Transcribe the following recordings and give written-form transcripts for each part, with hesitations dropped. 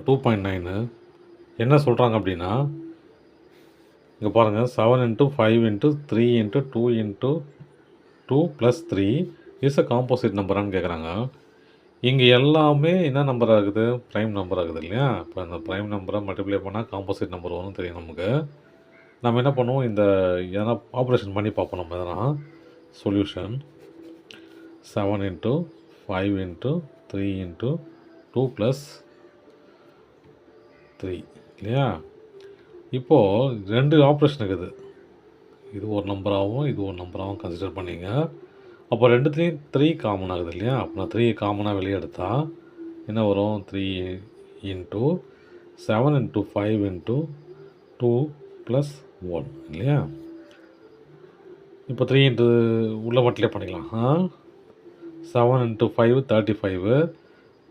2.9 என்ன சொல்கிறாங்க அப்படின்னா, இங்கே பாருங்கள், 7 × 5 × 3 × 2 × 2 + 3 இஸ் அ காம்போசிட் நம்பரான்னு கேட்குறாங்க. இங்கே எல்லாமே என்ன நம்பர் ஆகுது? ப்ரைம் நம்பர் ஆகுது இல்லையா? இப்போ அந்த ப்ரைம் நம்பரை மல்டிப்ளை பண்ணால் காம்போசிட் நம்பர் வரும்னு தெரியும் நமக்கு. நம்ம என்ன பண்ணுவோம், இந்த எதனா ஆப்ரேஷன் பண்ணி பார்ப்போம். நம்ம எதனா சொல்யூஷன் 7 × 5 × 3 × 2 + 3 இல்லையா? இப்போது 2 ஆப்ரேஷன் இருக்குது. இது ஒரு நம்பராகவும் இது ஒரு நம்பராகவும் கன்சிடர் பண்ணிங்க. அப்போ ரெண்டுத்துலேயும் 3 காமன் ஆகுது இல்லையா? அப்போ நான் 3 காமனாக வெளியே எடுத்தால் என்ன வரும்? 3 × 7 × 5 × 2 + 1 இல்லையா? இப்போ 3 × உள்ள மட்டிலே பண்ணிக்கலாம். 7 × 5 35,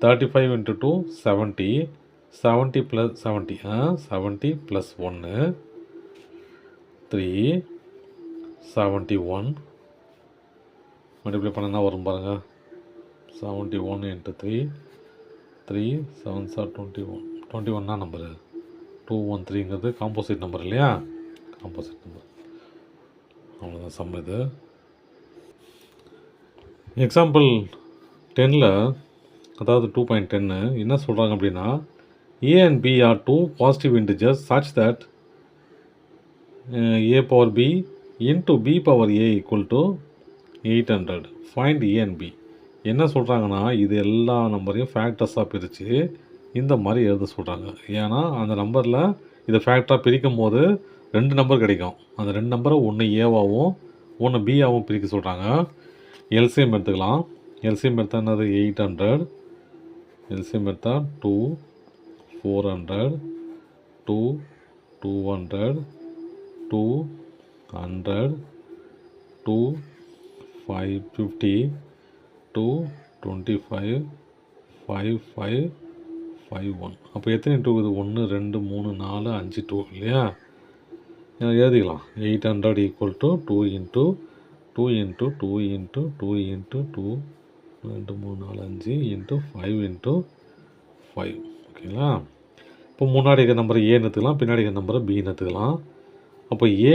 35 × 2 70, 70 + 70 70 + 1 3 71 மல்டிப்ளை பண்ண என்ன வரும் பாருங்கள். 71 × 3 3 7s are 21 21 நம்பரு 213ங்கிறது காம்போசிட் நம்பர் இல்லையா? Composite number. அவ்வளோதான் சம் இது. எக்ஸாம்பிள் 10ல், அதாவது 2.10 என்ன சொல்கிறாங்க அப்படின்னா, A and B are two positive integers such that A power B into B power A equal to 800. Find A and B. என்ன சொல்கிறாங்கன்னா, இது எல்லா நம்பரையும் ஃபேக்டர்ஸாக பிரித்து இந்த மாதிரி எழுத சொல்கிறாங்க. ஏன்னா அந்த நம்பரில் இதை ஃபேக்டராக பிரிக்கும் போது 2 நம்பர் கிடைக்கும். அந்த 2 நம்பரை ஒன்று ஏவாகவும் ஒன்று பியாகவும் பிரிக்க சொல்கிறாங்க. எல்சிஎம் எடுத்துக்கலாம். எல்சிஎம் எடுத்தால் என்னது? 800. எல்சிஎம் எடுத்தால் 2 400 2 200 2 100 2 550 2 25 5 5 5 1. அப்போ எத்தனை டூ இது? 1 2 3 4 5 2 இல்லையா? எழுதிக்கலாம். 800 = 2 × 2 × 2 × 2 × 2 2 3 4 5 × 5 × 5 ஓகேங்களா? இப்போ முன்னாடி இருக்கிற நம்பரை ஏன்னு எடுத்துக்கலாம், பின்னாடி இருக்கிற நம்பரை பின்னு எடுத்துக்கலாம். அப்போ ஏ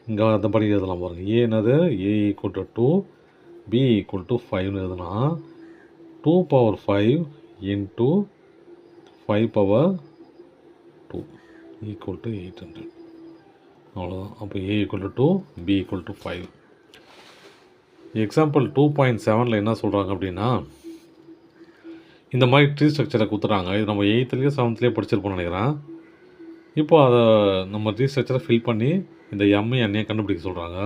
இங்கே அந்த படி எழுதலாம் பாருங்கள். ஏ என்னது? A = 2 B = 5ன்னு எழுதுனா 2 power 5 × 5 power 2 = 800. அவ்வளோதான். அப்போ A = 2 B = 5. எக்ஸாம்பிள் 2.7ல் என்ன சொல்கிறாங்க அப்படின்னா, இந்த மாதிரி ட்ரீ ஸ்ட்ரக்சரை கொடுத்துறாங்க. இது நம்ம 8th 7th படிச்சிருப்போம்னு நினைக்கிறேன். இப்போ அதை நம்ம ட்ரீ ஸ்ட்ரக்சரை ஃபில் பண்ணி இந்த எம்ஐ எண்ணையை கண்டுபிடிக்க சொல்கிறாங்க.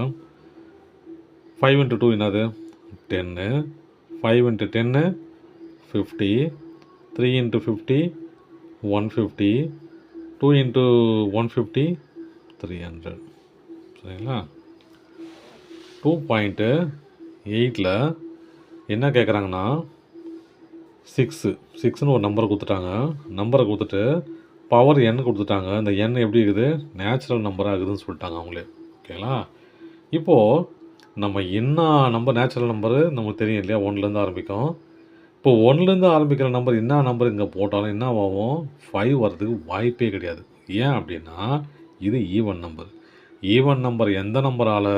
5 × 2 என்னது? 10. 5 × 10 50. 3 × 50 150. 2 × 150 300. சரிங்களா? 2.8ல் என்ன கேட்குறாங்கன்னா, 6ன்னு ஒரு நம்பரை கொடுத்துட்டாங்க. நம்பரை கொடுத்துட்டு பவர் n கொடுத்துட்டாங்க. இந்த n எப்படி இருக்குது? நேச்சுரல் நம்பராக இருக்குதுன்னு சொல்லிட்டாங்க அவங்களே. ஓகேங்களா? இப்போது நம்ம என்ன நம்பர், நேச்சுரல் நம்பரு நமக்கு தெரியும் இல்லையா? 1லேருந்து ஆரம்பிக்கும். இப்போ 1லேருந்து ஆரம்பிக்கிற நம்பர் என்ன நம்பர் இங்கே போட்டாலும் என்ன ஆகும்? 5 வர்றதுக்கு வாய்ப்பே கிடையாது. ஏன் அப்படின்னா இது ஈவன் நம்பர். ஈவன் நம்பர் எந்த நம்பரால்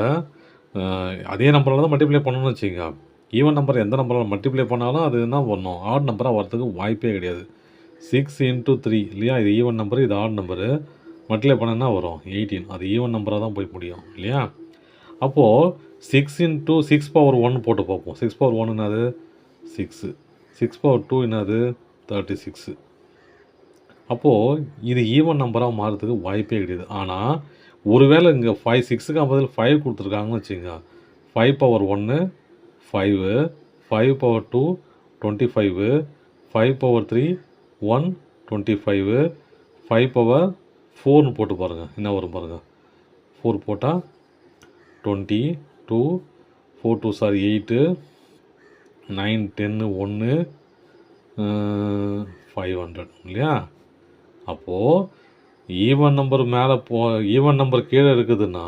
அதே நம்பரால் தான் மல்டிப்ளை பண்ணணும்னு வச்சுக்கோங்க. ஈவன் நம்பர் எந்த நம்பரால் மல்டிப்ளை பண்ணாலும் அது என்ன பண்ணணும்? ஆட் நம்பராக வர்றதுக்கு வாய்ப்பே கிடையாது. 6 × 3 இல்லையா? இது ஈவன் நம்பரு, இது ஆட் நம்பரு. மல்டிப்ளை பண்ணனா வரும் 18. அது ஈவன் நம்பராக தான் போய் முடியும் இல்லையா? அப்போது 6 × 6 power 1 போட்டு பார்ப்போம். 6 power 1 என்னது? 6. 6 power 2 என்னது? 36. அப்போது இது ஈவன் நம்பராக மாறுறதுக்கு வாய்ப்பே கிடையாது. ஆனால் ஒருவேளை இங்கே 6க்கு பதில் 5 கொடுத்துருக்காங்கன்னு வச்சுக்கோங்க. 5 power 1 5, 5 power 2 25, 5 power 3 1 25, 5 power 4ன்னு போட்டு பாருங்கள். என்ன வரும் பாருங்கள். 4 போட்டால் 20 2 4 2s are 8 9 10 1 500 இல்லையா? அப்போது ஈவன் நம்பர் மேலே ஈவன் நம்பர் கீழே இருக்குதுன்னா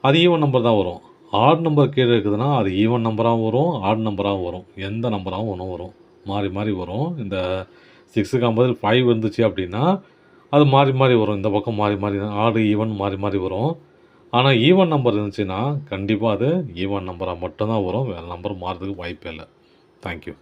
அது ஈவன் நம்பர் தான் வரும். ஆட் நம்பர் கீழே இருக்குதுன்னா அது ஈவன் நம்பராகவும் வரும், ஆட் நம்பராகவும் வரும், எந்த நம்பராகவும் ஒன்றும் வரும், மாறி மாறி வரும். இந்த 6க்கு பதில் 5 இருந்துச்சு அப்படின்னா அது மாறி மாறி வரும். இந்த பக்கம் மாறி மாறி ஆடு ஈவன் மாறி மாறி வரும். ஆனால் ஈவன் நம்பர் இருந்துச்சுன்னா கண்டிப்பாக அது ஈவன் நம்பராக மட்டும்தான் வரும். வேறு நம்பர் மாறுறதுக்கு வாய்ப்பே இல்லை. தேங்க்யூ.